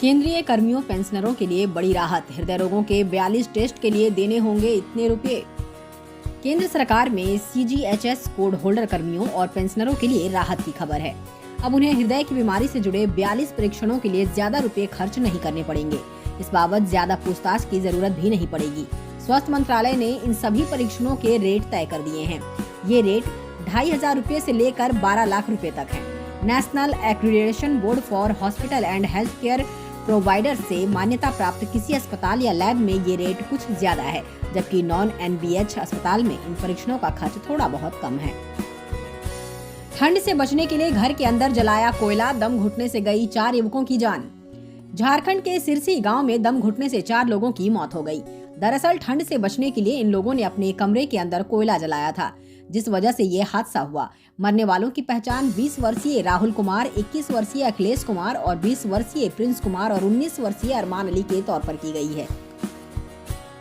केंद्रीय कर्मियों पेंशनरों के लिए बड़ी राहत। हृदय रोगों के 42 टेस्ट के लिए देने होंगे इतने रुपए। केंद्र सरकार में CGHS कोड होल्डर कर्मियों और पेंशनरों के लिए राहत की खबर है। अब उन्हें हृदय की बीमारी से जुड़े 42 परीक्षणों के लिए ज्यादा रुपए खर्च नहीं करने पड़ेंगे। इस बाबत ज्यादा पूछताछ की जरूरत भी नहीं पड़ेगी। स्वास्थ्य मंत्रालय ने इन सभी परीक्षणों के रेट तय कर दिए हैं। ये रेट 2,500 रुपए से लेकर 12 लाख रुपए तक है। National accreditation board for hospital and health care provider से मान्यता प्राप्त किसी अस्पताल या लैब में ये रेट कुछ ज्यादा है, जबकि नॉन NBH अस्पताल में इन परीक्षणों का खर्च थोड़ा बहुत कम है। ठंड से बचने के लिए घर के अंदर जलाया कोयला, दम घुटने से गई 4 युवकों की जान। झारखंड के सिरसी गांव में दम घुटने से 4 लोगों की मौत हो गई। दरअसल ठंड से बचने के लिए इन लोगों ने अपने कमरे के अंदर कोयला जलाया था, जिस वजह से ये हादसा हुआ। मरने वालों की पहचान 20 वर्षीय राहुल कुमार, 21 वर्षीय अखिलेश कुमार और 20 वर्षीय प्रिंस कुमार और 19 वर्षीय अरमान अली के तौर पर की गई है।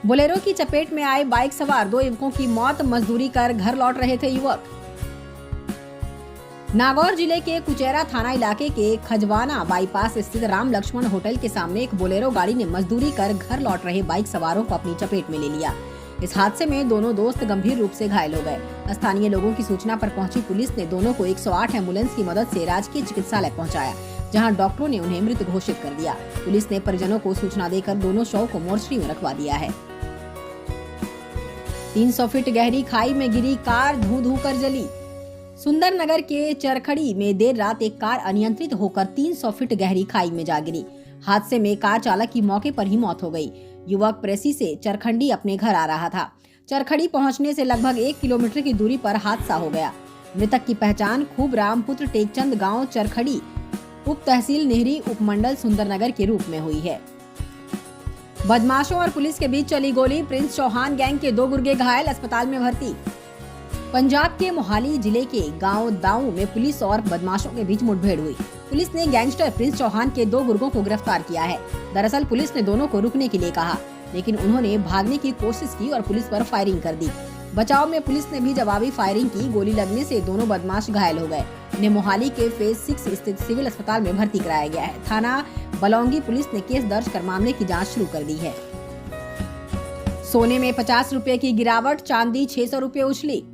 बोलेरो की चपेट में आए बाइक सवार 2 युवकों की मौत, मजदूरी कर घर लौट रहे थे युवक। नागौर जिले के कुचेरा थाना इलाके के खजवाना बाईपास स्थित राम लक्ष्मण होटल के सामने एक बोलेरो गाड़ी ने मजदूरी कर घर लौट रहे बाइक सवारों को अपनी चपेट में ले लिया। इस हादसे में दोनों दोस्त गंभीर रूप से घायल हो गए। स्थानीय लोगों की सूचना पर पहुंची पुलिस ने दोनों को 108 एम्बुलेंस की मदद से राजकीय चिकित्सालय पहुंचाया, जहां डॉक्टरों ने उन्हें मृत घोषित कर दिया। पुलिस ने परिजनों को सूचना देकर दोनों शव को मोर्चरी में रखवा दिया है। 300 फीट गहरी खाई में गिरी कार, धू धू कर जली। सुंदरनगर के चरखड़ी में देर रात एक कार अनियंत्रित होकर 300 फीट गहरी खाई में जा गिरी। हादसे में कार चालक की मौके पर ही मौत हो गई। युवक प्रेसी से चरखंडी अपने घर आ रहा था। चरखड़ी पहुंचने से लगभग 1 किलोमीटर की दूरी पर हादसा हो गया। मृतक की पहचान खूबराम पुत्र टेकचंद, गांव चरखड़ी, उप तहसील नेहरी, उपमंडल सुंदरनगर के रूप में हुई है। बदमाशों और पुलिस के बीच चली गोली, प्रिंस चौहान गैंग के 2 गुर्गे घायल, अस्पताल में भर्ती। पंजाब के मोहाली जिले के गांव दाऊ में पुलिस और बदमाशों के बीच मुठभेड़ हुई। पुलिस ने गैंगस्टर प्रिंस चौहान के 2 गुर्गों को गिरफ्तार किया है। दरअसल पुलिस ने दोनों को रुकने के लिए कहा, लेकिन उन्होंने भागने की कोशिश की और पुलिस पर फायरिंग कर दी। बचाव में पुलिस ने भी जवाबी फायरिंग की। गोली लगने से दोनों बदमाश घायल हो गए। इन्हें मोहाली के फेज 6 स्थित सिविल अस्पताल में भर्ती कराया गया है। थाना बलौंगी पुलिस ने केस दर्ज कर मामले की जाँच शुरू कर दी है। सोने में 50 रुपए की गिरावट, चांदी 600 रुपए उछली।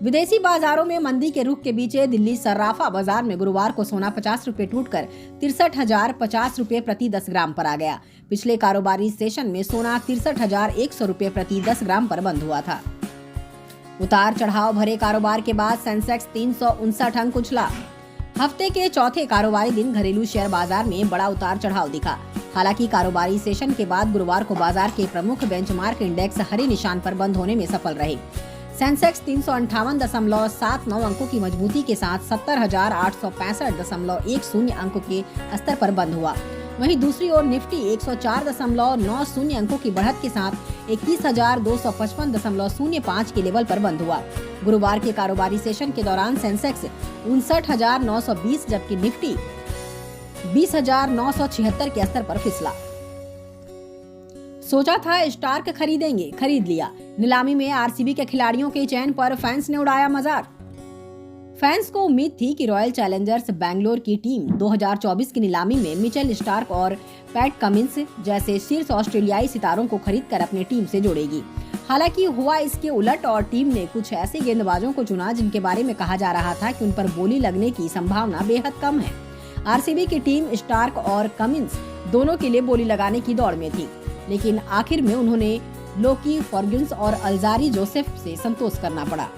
विदेशी बाजारों में मंदी के रुख के बीच दिल्ली सर्राफा बाजार में गुरुवार को सोना 50 रुपए टूटकर 63,050 रुपए प्रति 10 ग्राम पर आ गया। पिछले कारोबारी सेशन में सोना 63,100 रुपए प्रति 10 ग्राम पर बंद हुआ था। उतार चढ़ाव भरे कारोबार के बाद सेंसेक्स 359 अंक उछला। हफ्ते के चौथे कारोबारी दिन घरेलू शेयर बाजार में बड़ा उतार चढ़ाव दिखा। हालांकि कारोबारी सेशन के बाद गुरुवार को बाजार के प्रमुख बेंचमार्क इंडेक्स हरे निशान पर बंद होने में सफल रहे। सेंसेक्स 358.79 अंकों की मजबूती के साथ 70,865.10 अंकों के स्तर पर बंद हुआ। वहीं दूसरी ओर निफ्टी 104.90 अंकों की बढ़त के साथ 21,255.05 के लेवल पर बंद हुआ। गुरुवार के कारोबारी सेशन के दौरान सेंसेक्स 59,920 जबकि निफ्टी 20,976 के स्तर पर फिसला। सोचा था स्टार्क खरीदेंगे, खरीद लिया। नीलामी में RCB के खिलाड़ियों के चयन पर फैंस ने उड़ाया मजाक। फैंस को उम्मीद थी कि रॉयल चैलेंजर्स बैंगलोर की टीम 2024 की नीलामी में मिचेल स्टार्क और पैट कमिंस जैसे शीर्ष ऑस्ट्रेलियाई सितारों को खरीदकर अपनी टीम से जोड़ेगी। हालांकि हुआ इसके उलट और टीम ने कुछ ऐसे गेंदबाजों को चुना जिनके बारे में कहा जा रहा था कि उन पर बोली लगने की संभावना बेहद कम है। RCB की टीम स्टार्क और कमिंस दोनों के लिए बोली लगाने की दौड़ में थी, लेकिन आखिर में उन्होंने लोकी फॉर्ग्यूस और अल्जारी जोसेफ से संतोष करना पड़ा।